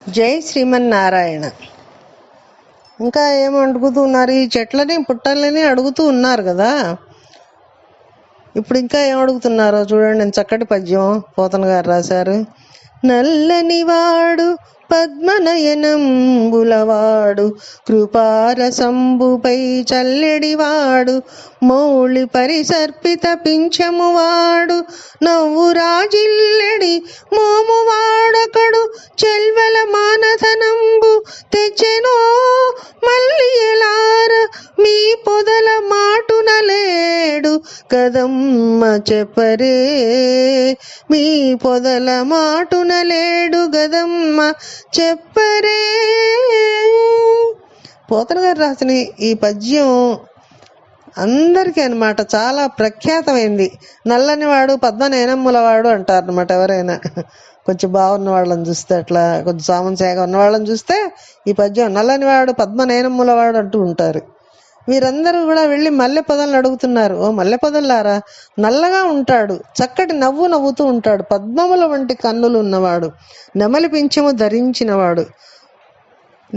జై శ్రీమన్నారాయణ. ఇంకా ఏం అడుగుతున్నారు? ఈ చెట్లని పుట్టలని అడుగుతూ ఉన్నారు కదా. ఇప్పుడు ఇంకా ఏం అడుగుతున్నారో చూడండి. నేను చక్కటి పద్యం పోతన గారు రాశారు. నల్లనివాడు పద్మనయనంబులవాడు కృపారసంబుపై చల్లెడివాడు మౌళి పరిసర్పిత పింఛమువాడు నవ్వు రాజిల్లెడి మోమువాడొకడు చెల్వెల మానధనంబు తెచ్చెనో మల్లి ఎలార మీ పొదల మాటున లేడు కదమ్మ చెప్పరే మీ పొదల మాటున లేడు గదమ్మ చెప్పరే. పోతన గారు రాసిన ఈ పద్యం అందరికీ అనమాట చాలా ప్రఖ్యాతమైంది. నల్లనివాడు పద్మనయనమ్ములవాడు అంటారు అనమాట. ఎవరైనా కొంచెం బాగున్న వాళ్ళని చూస్తే, అట్లా కొంచెం సామంతసేగా ఉన్న వాళ్ళని చూస్తే ఈ పద్యం నల్లనివాడు పద్మనయనమ్ములవాడు అంటూ ఉంటారు. వీరందరూ కూడా వెళ్ళి మల్లె పొదలను అడుగుతున్నారు. ఓ మల్లె పొదల్లారా, నల్లగా ఉంటాడు, చక్కటి నవ్వు నవ్వుతూ ఉంటాడు, పద్మముల వంటి కన్నులు ఉన్నవాడు, నెమలి పింఛము ధరించినవాడు.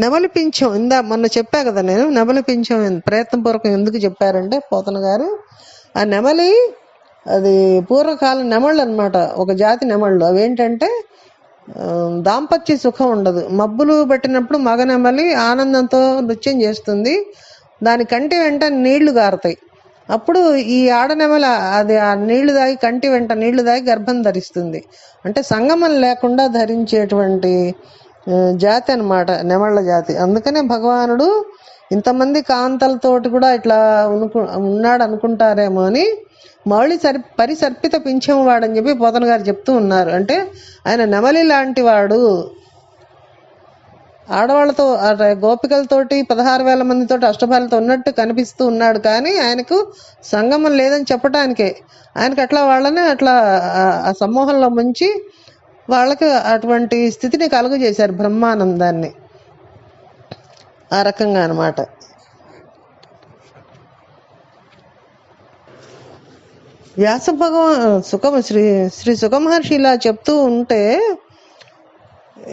నెమలి పింఛం మొన్న చెప్పా కదా నేను. నెమలి పింఛం ప్రయత్నపూర్వకం ఎందుకు చెప్పారంటే పోతన గారు, ఆ నెమలి అది పూర్వకాలం నెమళ్ళు అనమాట, ఒక జాతి నెమళ్ళు. అవేంటంటే దాంపత్య సుఖం ఉండదు. మబ్బులు పెట్టినప్పుడు మగ నెమలి ఆనందంతో నృత్యం చేస్తుంది, దాని కంటి వెంట నీళ్లు గారుతాయి. అప్పుడు ఈ ఆడనెమల అది ఆ నీళ్లు దాగి, కంటి వెంట నీళ్లు దాగి గర్భం ధరిస్తుంది. అంటే సంగమం లేకుండా ధరించేటువంటి జాతి అనమాట నెమళ్ళ జాతి. అందుకనే భగవానుడు ఇంతమంది కాంతలతోటి కూడా ఇట్లా ఉన్నాడు అనుకుంటారేమో అని మౌళి పరిసర్పిత పింఛం వాడని చెప్పి పోతన గారు చెప్తూ ఉన్నారు. అంటే ఆయన నెమలి లాంటి వాడు, ఆడవాళ్ళతో గోపికలతోటి 16,000 మందితోటి అష్టభాలతో ఉన్నట్టు కనిపిస్తూ ఉన్నాడు. కానీ ఆయనకు సంగమం లేదని చెప్పటానికే ఆయనకు అట్లా వాళ్ళని అట్లా ఆ సమ్మోహంలో ముంచి వాళ్ళకి అటువంటి స్థితిని కలుగజేశారు, బ్రహ్మానందాన్ని. ఆ రకంగా అనమాట. వ్యాస భగవాన్ శ్రీ సుఖమహర్షి ఇలా చెప్తూ ఉంటే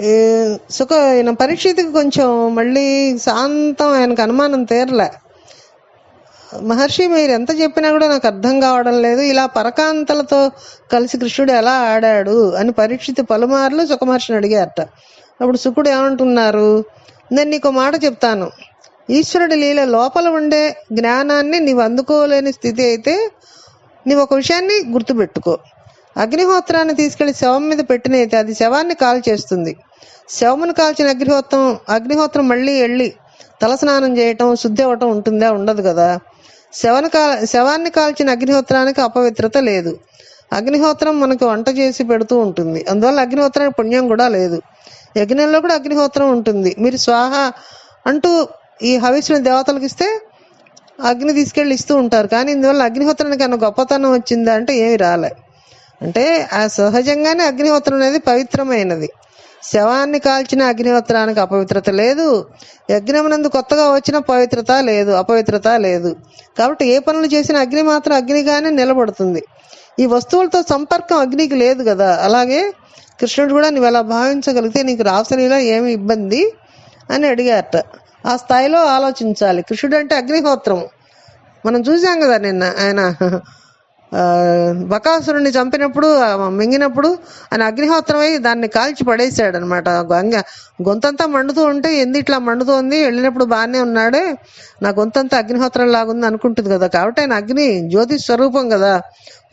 ఈయన పరీక్షితుకి కొంచెం మళ్ళీ శాంతం, ఆయనకు అనుమానం తీరలే. మహర్షి మీరు ఎంత చెప్పినా కూడా నాకు అర్థం కావడం లేదు, ఇలా పరకాంతలతో కలిసి కృష్ణుడు ఎలా ఆడాడు అని పరీక్షితు పలుమార్లు సుఖమహర్షిని అడిగారట. అప్పుడు శుకుడు ఏమంటున్నారు, నేను నీకు మాట చెప్తాను, ఈశ్వరుడి లీల లోపల ఉండే జ్ఞానాన్ని నీవు అందుకోలేని స్థితి అయితే నీవు ఒక విషయాన్ని గుర్తుపెట్టుకో. అగ్నిహోత్రాన్ని తీసుకెళ్లి శవం మీద పెట్టినైతే అది శవాన్ని కాల్చేస్తుంది. శవమును కాల్చిన అగ్నిహోత్రం మళ్ళీ వెళ్ళి తలస్నానం చేయటం, శుద్ధి అవ్వటం ఉంటుందా? ఉండదు కదా. శవాన్ని కాల్చిన అగ్నిహోత్రానికి అపవిత్రత లేదు. అగ్నిహోత్రం మనకు వంట చేసి పెడుతూ ఉంటుంది, అందువల్ల అగ్నిహోత్రానికి పుణ్యం కూడా లేదు. యజ్ఞంలో కూడా అగ్నిహోత్రం ఉంటుంది. మీరు స్వాహ అంటూ ఈ హవిస్సుని దేవతలకు ఇస్తే అగ్ని తీసుకెళ్ళి ఇస్తూ ఉంటారు. కానీ ఇందువల్ల అగ్నిహోత్రానికి అన్న గొప్పతనం వచ్చిందా అంటే ఏమి రాలే. అంటే ఆ సహజంగానే అగ్నిహోత్రం అనేది పవిత్రమైనది. శవాన్ని కాల్చిన అగ్నిహోత్రానికి అపవిత్రత లేదు, యజ్ఞమునందు కొత్తగా వచ్చిన అపవిత్రత లేదు. కాబట్టి ఏ పనులు చేసిన అగ్ని మాత్రం అగ్నిగానే నిలబడుతుంది. ఈ వస్తువులతో సంపర్కం అగ్నికి లేదు కదా. అలాగే కృష్ణుడు కూడా నువ్వు ఎలా భావించగలిగితే నీకు రాసలీలా ఏమి ఇబ్బంది అని అడిగారట. ఆ స్థాయిలో ఆలోచించాలి. కృష్ణుడు అంటే అగ్నిహోత్రం. మనం చూసాం కదా నిన్న, ఆయన బకాసురుణ్ణి చంపినప్పుడు, మింగినప్పుడు ఆయన అగ్నిహోత్రమై దాన్ని కాల్చి పడేసాడు అనమాట. గొంతంతా మండుతూ ఉంటే ఎందు ఇట్లా మండుతోంది, వెళ్ళినప్పుడు బాగానే ఉన్నాడే, నా గొంతంతా అగ్నిహోత్రం లాగుంది అనుకుంటుంది కదా. కాబట్టి ఆయన అగ్ని జ్యోతి స్వరూపం కదా,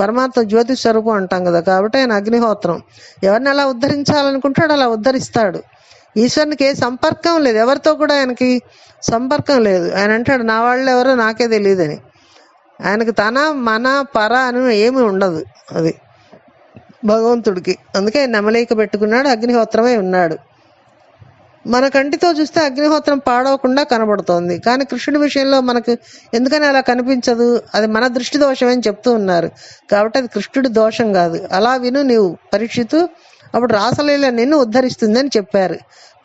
పరమాత్మ జ్యోతి స్వరూపం అంటాం కదా. కాబట్టి ఆయన అగ్నిహోత్రం. ఎవరిని అలా ఉద్ధరించాలనుకుంటాడు అలా ఉద్ధరిస్తాడు. ఈశ్వరునికి ఏ సంపర్కం లేదు, ఎవరితో కూడా ఆయనకి సంపర్కం లేదు. ఆయన అంటాడు నా వాళ్ళు ఎవరో నాకే తెలియదని. ఆయనకు తన మన పర అని ఏమి ఉండదు అది భగవంతుడికి. అందుకే నెమలిక పెట్టుకున్నాడు, అగ్నిహోత్రమై ఉన్నాడు. మన కంటితో చూస్తే అగ్నిహోత్రం పాడవకుండా కనబడుతోంది, కానీ కృష్ణుడి విషయంలో మనకు ఎందుకని అలా కనిపించదు? అది మన దృష్టి దోషమని చెప్తూ ఉన్నారు. కాబట్టి అది కృష్ణుడి దోషం కాదు. అలా విను నీవు పరీక్షితు, అప్పుడు రాసలీల నిన్ను ఉద్ధరిస్తుందని చెప్పారు.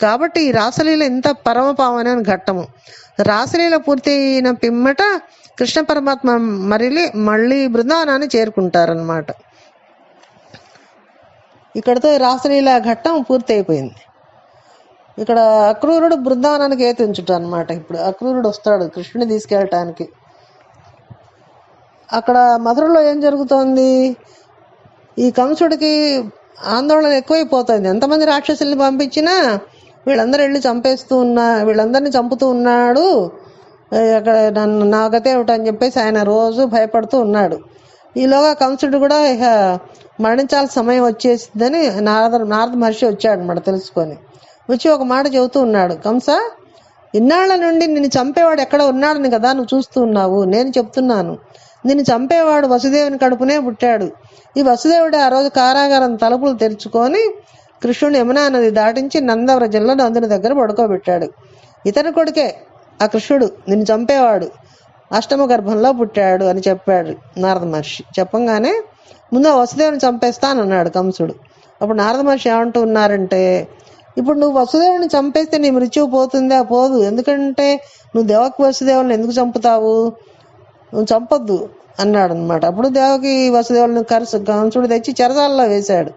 కాబట్టి ఈ రాసలీల ఇంత పరమపావన ఘట్టము. రాసలీల పూర్తి అయిన పిమ్మట కృష్ణ పరమాత్మ మళ్ళీ బృందావనాన్ని చేరుకుంటారనమాట. ఇక్కడతో రాసలీల ఘట్టం పూర్తి అయిపోయింది. ఇక్కడ అక్రూరుడు బృందావనానికి ఏతించుట అనమాట. ఇప్పుడు అక్రూరుడు వస్తాడు కృష్ణుని తీసుకెళ్ళటానికి. అక్కడ మధురలో ఏం జరుగుతోంది, ఈ కంసుడికి ఆందోళన ఎక్కువైపోతుంది. ఎంతమంది రాక్షసుల్ని పంపించినా వీళ్ళందరూ వెళ్ళి వీళ్ళందరినీ చంపుతూ ఉన్నాడు, అక్కడ నా గతే ఏమిటని చెప్పేసి ఆయన రోజు భయపడుతూ ఉన్నాడు. ఈలోగా కంసుడు కూడా ఇక మరణించాల్సిన సమయం వచ్చేసిందని నారద మహర్షి వచ్చాడు అన్నమాట. తెలుసుకొని వచ్చి ఒక మాట చెబుతూ ఉన్నాడు, కంస, ఇన్నాళ్ల నుండి నిన్ను చంపేవాడు ఎక్కడ ఉన్నాడని కదా నువ్వు చూస్తూ ఉన్నావు. నేను చెప్తున్నాను, నిన్ను చంపేవాడు వసుదేవుని కడుపునే పుట్టాడు. ఈ వసుదేవుడు ఆ రోజు కారాగారం తలుపులు తెరుచుకొని కృష్ణుని యమునా నది దాటించి నందవ్రజంలో నందుని దగ్గర పడుకోబెట్టాడు. ఇతని కొడుకే ఆ కృష్ణుడు, నిన్ను చంపేవాడు అష్టమ గర్భంలో పుట్టాడు అని చెప్పాడు నారద మహర్షి. చెప్పంగానే ముందు వసుదేవుని చంపేస్తానన్నాడు కంసుడు. అప్పుడు నారద మహర్షి ఏమంటూ ఉన్నారంటే, ఇప్పుడు నువ్వు వసుదేవుని చంపేస్తే నీ మృత్యువు పోతుందా? పోదు. ఎందుకంటే నువ్వు దేవకి వసుదేవుని ఎందుకు చంపుతావు, నువ్వు చంపొద్దు అన్నాడు అనమాట. అప్పుడు దేవకి వసుదేవుని కంసుడు తెచ్చి చెరసాలలో వేశాడు.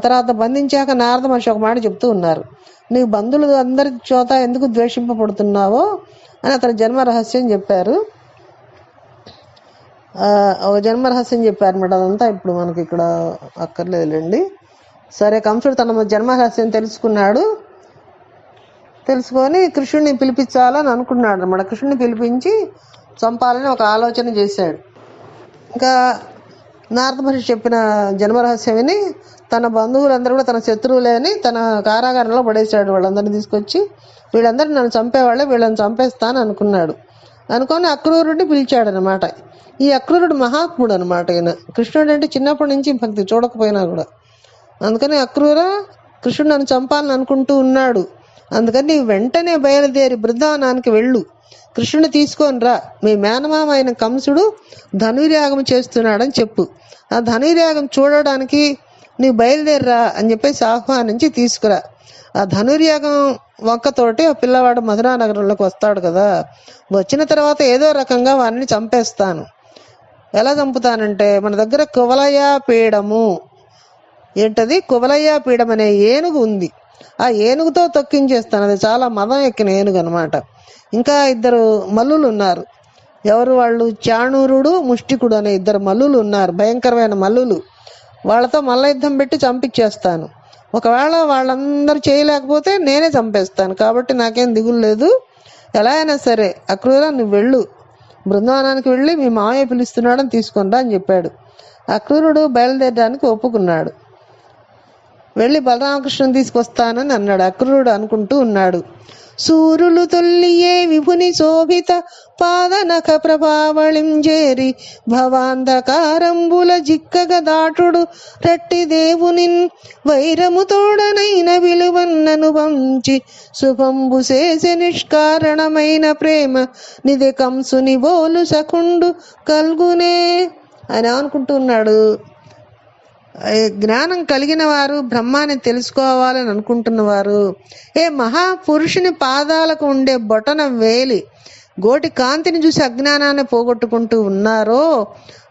తర్వాత బంధించాక నారద మహర్షి ఒక మాట చెప్తూ ఉన్నారు, నీవు బంధువులు అందరి చోట ఎందుకు ద్వేషింపబడుతున్నావో అని అతను జన్మ రహస్యం చెప్పారు. ఒక జన్మ రహస్యం చెప్పారు అన్నమాట. అదంతా ఇప్పుడు మనకి ఇక్కడ అక్కర్లేదులేండి. సరే, కంసుడు తన జన్మ రహస్యం తెలుసుకున్నాడు. తెలుసుకొని కృష్ణుడిని పిలిపించాలని అనుకున్నాడు అన్నమాట. కృష్ణుడిని పిలిపించి చంపాలని ఒక ఆలోచన చేశాడు. ఇంకా నారద మహర్షి చెప్పిన జన్మరహస్యం విని తన బంధువులందరూ కూడా తన శత్రువులే అని తన కారాగారంలో పడేశాడు. వాళ్ళందరినీ తీసుకొచ్చి, వీళ్ళందరూ నన్ను చంపేవాళ్ళే, వీళ్ళని చంపేస్తాను అనుకున్నాడు. అనుకొని అక్రూరుడిని పిలిచాడనమాట. ఈ అక్రూరుడు మహాత్ముడు అనమాట. ఈయన కృష్ణుడు అంటే చిన్నప్పటి నుంచి భక్తి చూడకపోయినా కూడా. అందుకని అక్రూర, కృష్ణుడు నన్ను చంపాలని అనుకుంటూ ఉన్నాడు, అందుకని వెంటనే బయలుదేరి బృందావనానికి వెళ్ళు, కృష్ణుని తీసుకొని రా, మీ మేనమామ అయిన కంసుడు ధనుర్యాగం చేస్తున్నాడని చెప్పు. ఆ ధనుర్యాగం చూడడానికి నీవు బయలుదేరిరా అని చెప్పేసి ఆహ్వానించి తీసుకురా. ఆ ధనుర్యాగం వంకతోటి ఆ పిల్లవాడు మధురా నగరంలోకి వస్తాడు కదా. వచ్చిన తర్వాత ఏదో రకంగా వాడిని చంపేస్తాను. ఎలా చంపుతానంటే, మన దగ్గర కువలయ పీడము, ఏంటది కువలయ పీడం అనే ఏనుగు ఉంది, ఆ ఏనుగుతో తొక్కించేస్తాను. అది చాలా మదం ఎక్కిన ఏనుగు అనమాట. ఇంకా ఇద్దరు మల్లులు ఉన్నారు. ఎవరు వాళ్ళు? చాణూరుడు, ముష్టికుడు అనే ఇద్దరు మల్లులు ఉన్నారు, భయంకరమైన మల్లులు. వాళ్ళతో మల్ల యుద్ధం పెట్టి చంపించేస్తాను. ఒకవేళ వాళ్ళందరూ చేయలేకపోతే నేనే చంపేస్తాను. కాబట్టి నాకేం దిగులు లేదు. ఎలా అయినా సరే అక్రూర, నువ్వు వెళ్ళు, బృందావనానికి వెళ్ళి మీ మామయ్య పిలుస్తున్నాడని తీసుకొనిరా అని చెప్పాడు. అక్రూరుడు బయలుదేరడానికి ఒప్పుకున్నాడు. వెళ్ళి బలరామకృష్ణుని తీసుకొస్తానని అన్నాడు. అక్రూరుడు అనుకుంటూ ఉన్నాడు, సూరులు తొల్లియే విభుని శోభిత పాదనఖ ప్రభావళిం చేరి భవాంధకారంబుల జిక్కగ దాటుడు రట్టి దేవునిన్ వైరము తోడనైన విలువన్నను వంచి శుభంబు చేసే నిష్కారణమైన ప్రేమ నిధి కంసుని బోలు సకుండు కల్గునే అని అనుకుంటున్నాడు. జ్ఞానం కలిగిన వారు, బ్రహ్మాన్ని తెలుసుకోవాలని అనుకుంటున్నవారు, ఏ మహాపురుషుని పాదాలకు ఉండే బొటన వేలి గోటి కాంతిని చూసి అజ్ఞానాన్ని పోగొట్టుకుంటూ ఉన్నారో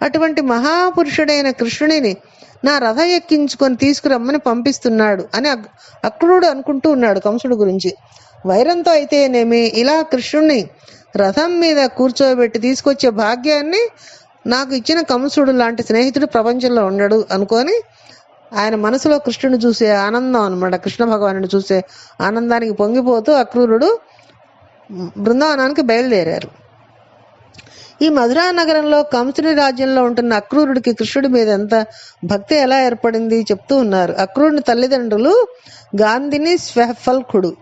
అటువంటి మహాపురుషుడైన కృష్ణుడిని నా రథ ఎక్కించుకొని తీసుకురమ్మని పంపిస్తున్నాడు అని అక్రూరుడు అనుకుంటూ ఉన్నాడు కంసుడు గురించి. వైరంతో అయితేనేమి, ఇలా కృష్ణుడిని రథం మీద కూర్చోబెట్టి తీసుకొచ్చే భాగ్యాన్ని నాకు ఇచ్చిన కంసుడు లాంటి స్నేహితుడు ప్రపంచంలో ఉండడు అనుకొని ఆయన మనసులో కృష్ణుని చూసే ఆనందం అనమాట, కృష్ణ భగవానుని చూసే ఆనందానికి పొంగిపోతూ అక్రూరుడు బృందావనానికి బయలుదేరారు. ఈ మధురా నగరంలో కంసుని రాజ్యంలో ఉంటున్న అక్రూరుడికి కృష్ణుడి మీద ఎంత భక్తి ఎలా ఏర్పడింది చెప్తూ ఉన్నారు. అక్రూరుని తల్లిదండ్రులు గాంధిని, స్వెఫల్కుడు.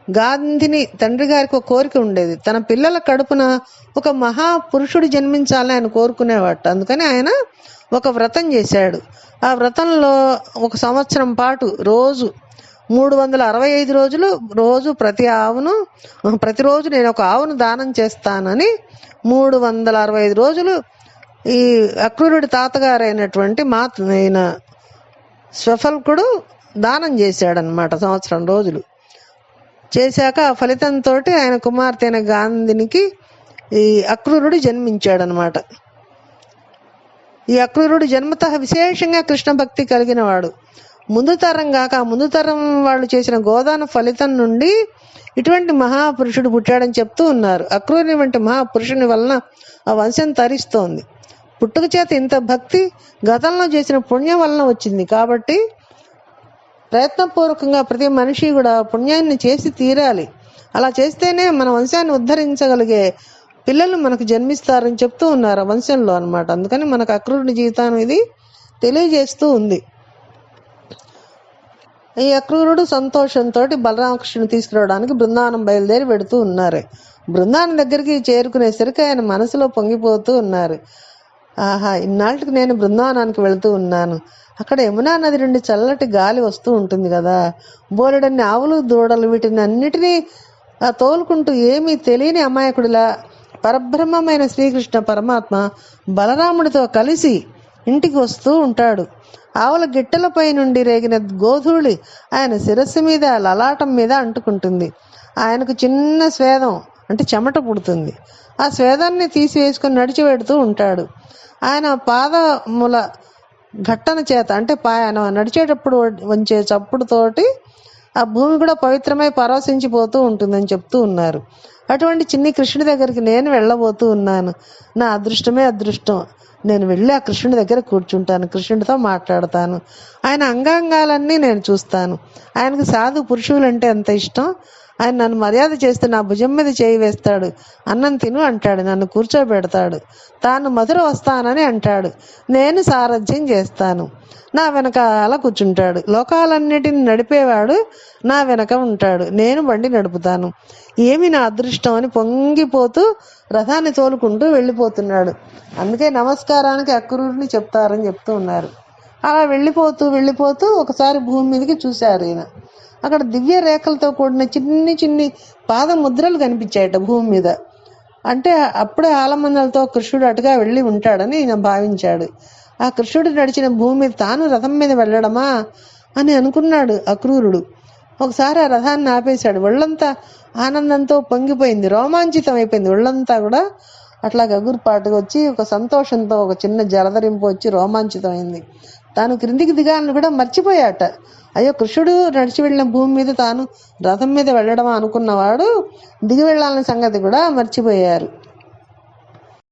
గాంధిని తండ్రి గారికి ఒక కోరిక ఉండేది, తన పిల్లల కడుపున ఒక మహాపురుషుడు జన్మించాలని ఆయన కోరుకునేవాట. అందుకని ఆయన ఒక వ్రతం చేశాడు. ఆ వ్రతంలో ఒక సంవత్సరం పాటు రోజు 365 రోజులు రోజు ప్రతిరోజు నేను ఒక ఆవును దానం చేస్తానని 365 రోజులు ఈ అక్రూరుడి తాతగారైనటువంటి అయిన స్వఫల్కుడు దానం చేశాడనమాట. సంవత్సరం రోజులు చేశాక ఆ ఫలితంతో ఆయన కుమార్తె అయిన గాంధినికి ఈ అక్రూరుడు జన్మించాడనమాట. ఈ అక్రూరుడు జన్మత విశేషంగా కృష్ణ భక్తి కలిగిన వాడు. ముందు తరం కాక ఆ ముందు తరం వాళ్ళు చేసిన గోదాన ఫలితం నుండి ఇటువంటి మహాపురుషుడు పుట్టాడని చెప్తూ ఉన్నారు. అక్రూరుని వంటి మహాపురుషుని వలన ఆ వంశం తరిస్తోంది. పుట్టుక చేత ఇంత భక్తి గతంలో చేసిన పుణ్యం వలన వచ్చింది. కాబట్టి ప్రయత్నపూర్వకంగా ప్రతి మనిషి కూడా పుణ్యాన్ని చేసి తీరాలి. అలా చేస్తేనే మన వంశాన్ని ఉద్ధరించగలిగే పిల్లలు మనకు జన్మిస్తారని చెప్తూ ఉన్నారు వంశంలో అనమాట. అందుకని మనకు అక్రూరుని జీవితం ఇది తెలియజేస్తూ ఉంది. ఈ అక్రూరుడు సంతోషంతో బలరామకృష్ణుని తీసుకురావడానికి బృందావనం బయలుదేరి వెడుతూ ఉన్నారు. బృందావనం దగ్గరికి చేరుకునేసరికి ఆయన మనసులో పొంగిపోతూ ఉన్నారు. ఆహా, ఇన్నాళ్ళకి నేను బృందావనానికి వెళుతూ ఉన్నాను. అక్కడ యమునా నది నుండి చల్లటి గాలి వస్తూ ఉంటుంది కదా, బోలెడన్ని ఆవులు దూడలు వీటిని అన్నిటినీ తోలుకుంటూ ఏమీ తెలియని అమాయకుడిలా పరబ్రహ్మమైన శ్రీకృష్ణ పరమాత్మ బలరాముడితో కలిసి ఇంటికి వస్తూ ఉంటాడు. ఆవుల గిట్టెలపై నుండి రేగిన గోధూళి ఆయన శిరస్సు మీద లలాటం మీద అంటుకుంటుంది. ఆయనకు చిన్న స్వేదం అంటే చెమట పుడుతుంది. ఆ స్వేదాన్ని తీసివేసుకొని నడిచి వెడుతూ ఉంటాడు. ఆయన పాదముల ఘట్టన చేత అంటే ఆయన నడిచేటప్పుడు వంచే చప్పుడుతోటి ఆ భూమి కూడా పవిత్రమై పరవశించిపోతూ ఉంటుందని చెప్తూ ఉన్నారు. అటువంటి చిన్ని కృష్ణుడి దగ్గరికి నేను వెళ్ళబోతూ ఉన్నాను. నా అదృష్టమే అదృష్టం. నేను వెళ్ళి ఆ కృష్ణుడి దగ్గర కూర్చుంటాను, కృష్ణుడితో మాట్లాడతాను, ఆయన అంగాంగాలన్నీ నేను చూస్తాను. ఆయనకు సాధు పురుషులంటే ఎంత ఇష్టం. ఆయన నన్ను మర్యాద చేస్తే నా భుజం మీద చేయి వేస్తాడు, అన్నం తిను అంటాడు, నన్ను కూర్చోబెడతాడు, తాను మధుర వస్తానని అంటాడు, నేను సారథ్యం చేస్తాను, నా వెనక అలా కూర్చుంటాడు. లోకాలన్నిటిని నడిపేవాడు నా వెనక ఉంటాడు, నేను బండి నడుపుతాను. ఏమి నా అదృష్టం అని పొంగిపోతూ రథాన్ని తోలుకుంటూ వెళ్ళిపోతున్నాడు. అందుకే నమస్కారానికి అక్రూరుని చెప్తారని చెప్తూ ఉన్నారు. అలా వెళ్ళిపోతూ ఒకసారి భూమి మీదకి చూశారు ఈయన. అక్కడ దివ్య రేఖలతో కూడిన చిన్ని పాదముద్రలు కనిపించాయట భూమి మీద. అంటే అప్పుడే ఆలమన్నలతో కృష్ణుడు అటుగా వెళ్ళి ఉంటాడని ఈయన భావించాడు. ఆ కృష్ణుడు నడిచిన భూమి మీద తాను రథం మీద వెళ్ళడమా అని అనుకున్నాడు అక్రూరుడు. ఒకసారి ఆ రథాన్ని ఆపేశాడు. ఒళ్ళంతా ఆనందంతో పొంగిపోయింది, రోమాంచితం అయిపోయింది. ఒళ్ళంతా కూడా అట్లా గగురుపాటుగా వచ్చి ఒక సంతోషంతో ఒక చిన్న జలధరింపు వచ్చి రోమాంచితమైంది. తాను క్రిందికి దిగాలని కూడా మర్చిపోయాట. అయ్యో, కృష్ణుడు నడిచి వెళ్ళిన భూమి మీద తాను రథం మీద వెళ్ళడమా అనుకున్నవాడు దిగి వెళ్ళాలనే సంగతి కూడా మర్చిపోయారు.